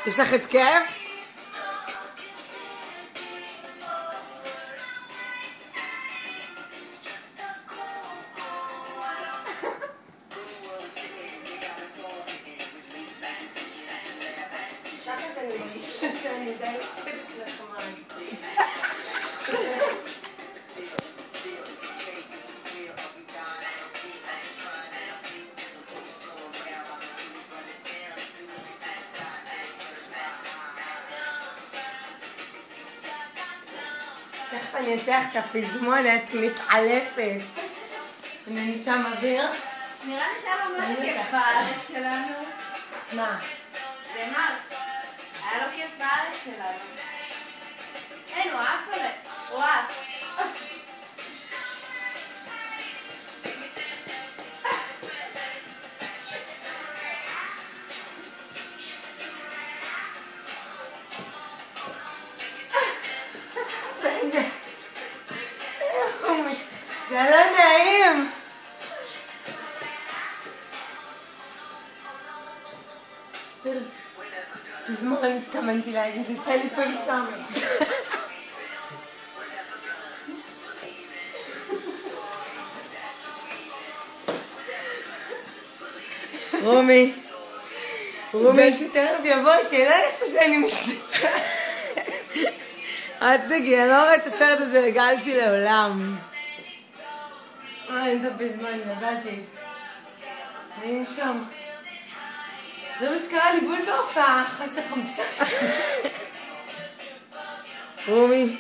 יש לך התקף? תכף אני אצליח את הפזמונת מתעלפת. אני שם אוויר. נראה לי שהיה לו ממש כיף בארץ שלנו. מה? במרס. היה לו כיף בארץ שלנו. אין, הוא עף עליי. הוא עף. זה לא נעים. פזמון התכוונתי להגיד, יצא לי פרסומת. רומי, תכף יבוא, שאלה איך שאני מסתכלת. אל תגיע, אני לא רואה את הסרט הזה לגל שלי לעולם. אין את הפזמון, נבלתי. אני שם. זה מה שקרה לי בול בהופעה, חסר חמצה. רומי.